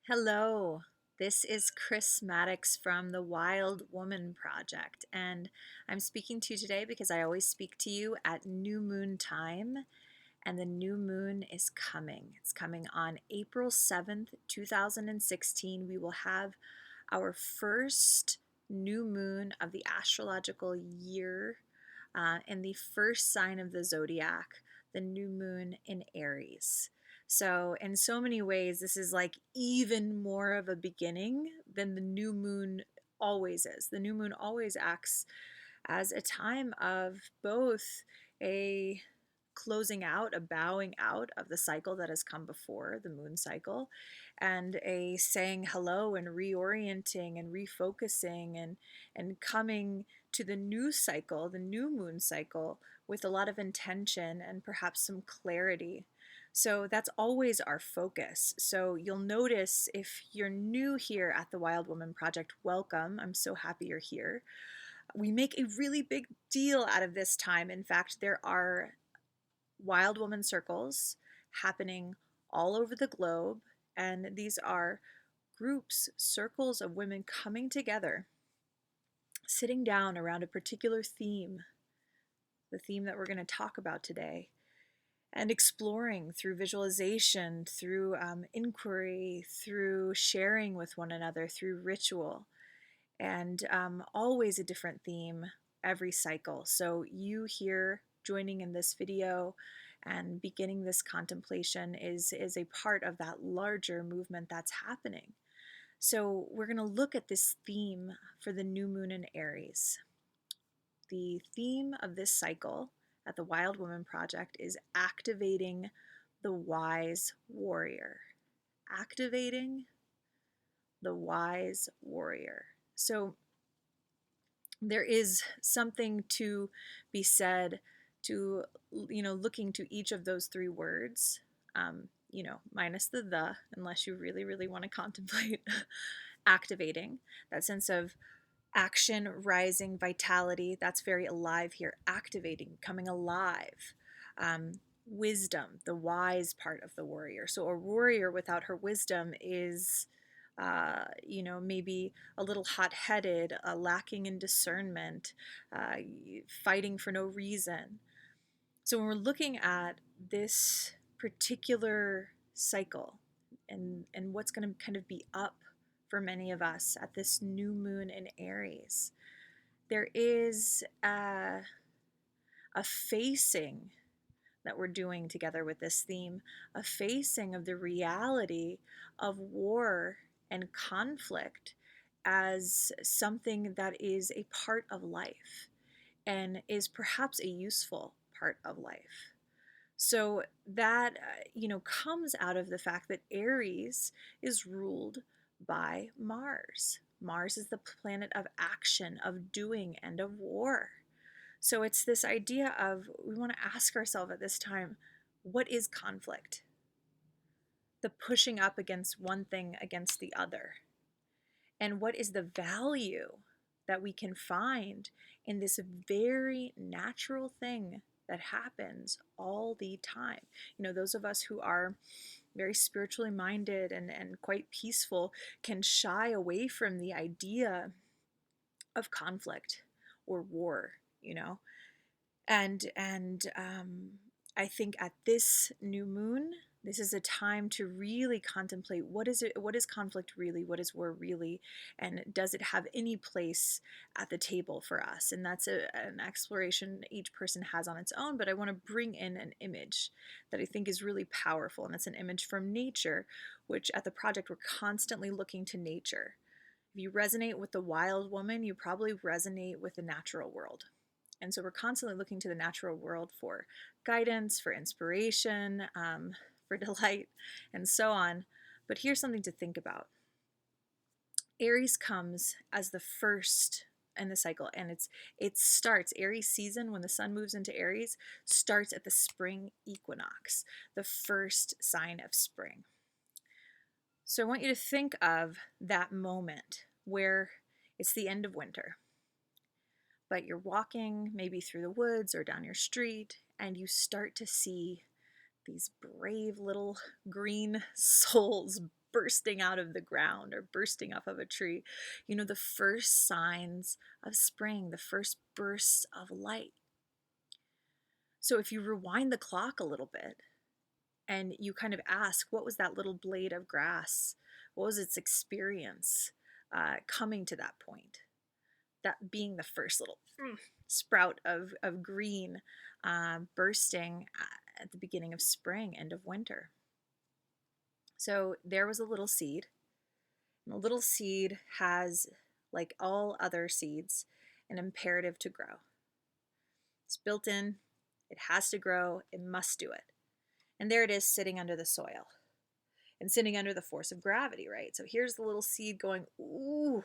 Hello, this is Chris Maddox from the Wild Woman Project, and I'm speaking to you today because I always speak to you at new moon time, and the new moon is coming. It's coming on April 7th, 2016. We will have our first new moon of the astrological year in the first sign of the zodiac, the new moon in Aries. So, in so many ways, this is like even more of a beginning than the new moon always is. The new moon always acts as a time of both a closing out, a bowing out of the cycle that has come before, the moon cycle, and a saying hello and reorienting and refocusing and coming to the new cycle, the new moon cycle, with a lot of intention and perhaps some clarity. So that's always our focus. So you'll notice if you're new here at the Wild Woman Project, welcome. I'm so happy you're here. We make a really big deal out of this time. In fact, there are Wild Woman circles happening all over the globe, and these are groups, circles of women coming together, sitting down around a particular theme, the theme that we're going to talk about today, and exploring through visualization, through inquiry, through sharing with one another, through ritual, and always a different theme every cycle. So you here joining in this video and beginning this contemplation is a part of that larger movement that's happening. So we're going to look at this theme for the new moon in Aries. The theme of this cycle at the Wild Woman Project is activating the wise warrior. Activating the wise warrior. So there is something to be said to, looking to each of those three words, minus the, unless you really, really want to contemplate activating that sense of action, rising, vitality. That's very alive here. Activating, coming alive. Wisdom, the wise part of the warrior. So a warrior without her wisdom is maybe a little hot-headed, lacking in discernment, fighting for no reason. So when we're looking at this particular cycle and what's going to kind of be up for many of us at this new moon in Aries, there is a facing that we're doing together with this theme, a facing of the reality of war and conflict as something that is a part of life and is perhaps a useful part of life. So that, comes out of the fact that Aries is ruled by Mars. Mars is the planet of action, of doing, and of war. So it's this idea of we want to ask ourselves at this time, what is conflict? The pushing up against one thing against the other. And what is the value that we can find in this very natural thing that happens all the time? Those of us who are very spiritually minded and quite peaceful can shy away from the idea of conflict or war, and I think at this new moon, this is a time to really contemplate what is it, what is conflict really, what is war really, and does it have any place at the table for us? And that's an exploration each person has on its own, but I want to bring in an image that I think is really powerful, and it's an image from nature, which at the project we're constantly looking to nature. If you resonate with the wild woman, you probably resonate with the natural world. And so we're constantly looking to the natural world for guidance, for inspiration, for delight, and so on. But here's something to think about. Aries comes as the first in the cycle, and it starts, Aries season, when the sun moves into Aries, starts at the spring equinox, the first sign of spring. So I want you to think of that moment where it's the end of winter, but you're walking maybe through the woods or down your street, and you start to see these brave little green souls bursting out of the ground or bursting off of a tree. The first signs of spring, the first bursts of light. So if you rewind the clock a little bit and you kind of ask, what was that little blade of grass? What was its experience coming to that point? That being the first little sprout of green bursting at the beginning of spring, end of winter. So there was a little seed. And the little seed has, like all other seeds, an imperative to grow. It's built in, it has to grow, it must do it. And there it is sitting under the soil and sitting under the force of gravity, right? So here's the little seed going, ooh,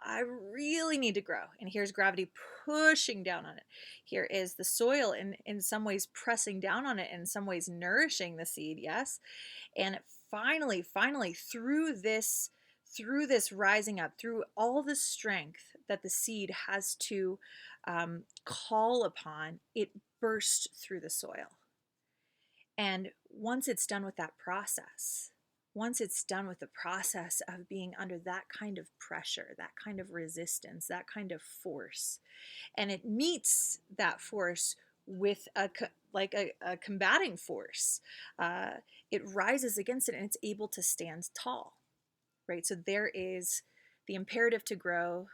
I really need to grow. And here's gravity pushing down on it. Here is the soil in some ways pressing down on it, in some ways nourishing the seed, yes? And finally, through this rising up, through all the strength that the seed has to call upon, it burst through the soil. And once it's done with that process, once it's done with the process of being under that kind of pressure, that kind of resistance, that kind of force, and it meets that force with a combating force, it rises against it and it's able to stand tall, right? So there is the imperative to grow.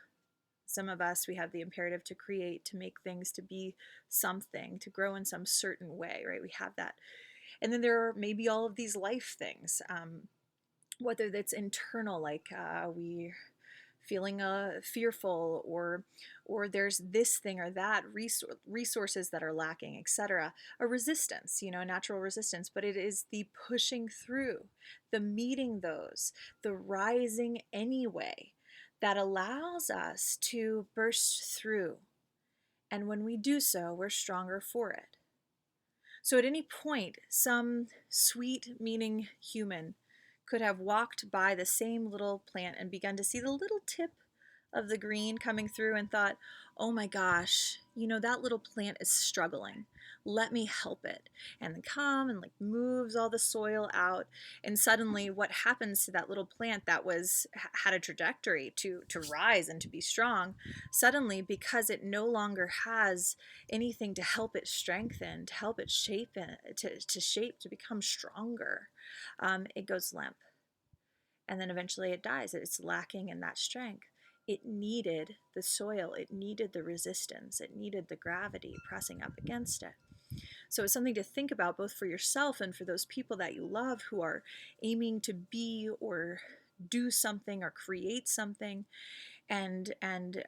Some of us, we have the imperative to create, to make things, to be something, to grow in some certain way, right? We have that. And then there are maybe all of these life things, whether that's internal, like we feeling fearful, or there's this thing or that resources that are lacking, etc. A resistance, natural resistance, but it is the pushing through, the meeting those, the rising anyway, that allows us to burst through. And when we do so, we're stronger for it. So at any point, some sweet meaning human could have walked by the same little plant and begun to see the little tip of the green coming through and thought, oh my gosh, that little plant is struggling. Let me help it. And then come and moves all the soil out. And suddenly what happens to that little plant that had a trajectory to rise and to be strong, suddenly, because it no longer has anything to help it strengthen, to help it shape, to become stronger, it goes limp. And then eventually it dies. It's lacking in that strength. It needed the soil, it needed the resistance, it needed the gravity pressing up against it. So it's something to think about, both for yourself and for those people that you love who are aiming to be or do something or create something. And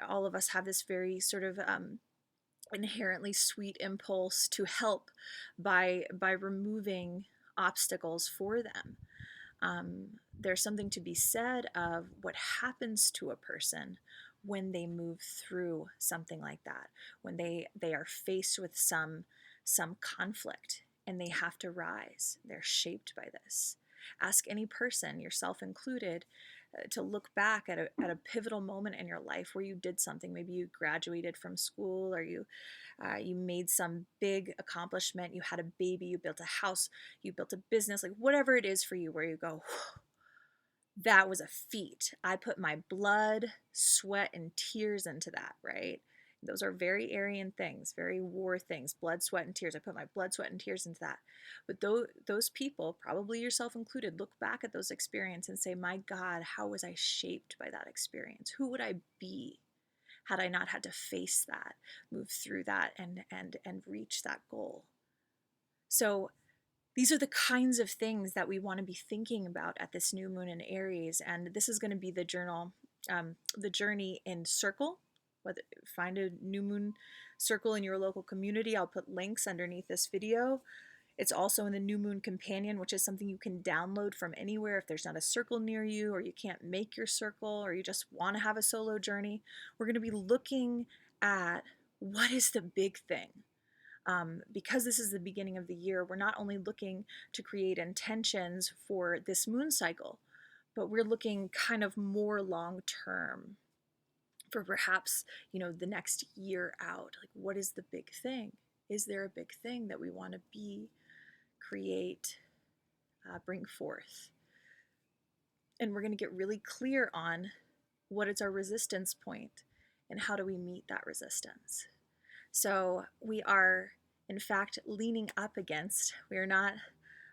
all of us have this very sort of inherently sweet impulse to help by removing obstacles for them. There's something to be said of what happens to a person when they move through something like that, when they are faced with some conflict and they have to rise. They're shaped by this. Ask any person, yourself included, to look back at a pivotal moment in your life where you did something. Maybe you graduated from school, or you made some big accomplishment. You had a baby, you built a house, you built a business, whatever it is for you, where you go, that was a feat. I put my blood, sweat, and tears into that, right? Those are very Aryan things, very war things, blood, sweat, and tears. I put my blood, sweat, and tears into that. But those people, probably yourself included, look back at those experiences and say, my God, how was I shaped by that experience? Who would I be had I not had to face that, move through that, and reach that goal? So these are the kinds of things that we want to be thinking about at this new moon in Aries. And this is going to be the journey in circle. Find a new moon circle in your local community. I'll put links underneath this video. It's also in the New Moon Companion, which is something you can download from anywhere if there's not a circle near you, or you can't make your circle, or you just want to have a solo journey. We're going to be looking at what is the big thing. Because this is the beginning of the year, we're not only looking to create intentions for this moon cycle, but we're looking kind of more long term for perhaps, the next year out. What is the big thing? Is there a big thing that we want to be, create, bring forth? And we're going to get really clear on what is our resistance point and how do we meet that resistance. So we are, in fact, leaning up against, we are not,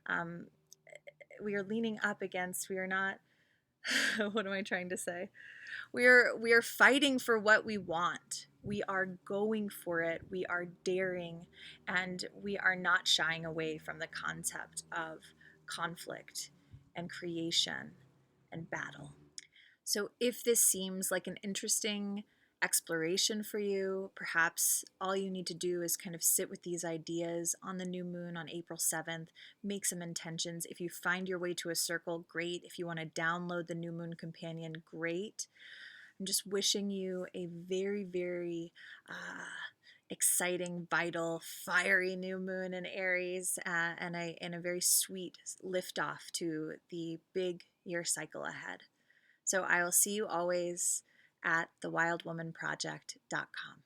um, we are leaning up against, we are not, what am I trying to say? We are fighting for what we want. We are going for it. We are daring, and we are not shying away from the concept of conflict and creation and battle. So, if this seems like an interesting exploration for you, perhaps all you need to do is kind of sit with these ideas on the new moon on April 7th, make some intentions. If you find your way to a circle, great. If you want to download the new moon companion, great. I'm just wishing you a very, very exciting, vital, fiery new moon in Aries, and a very sweet liftoff to the big year cycle ahead. So I will see you always at thewildwomanproject.com.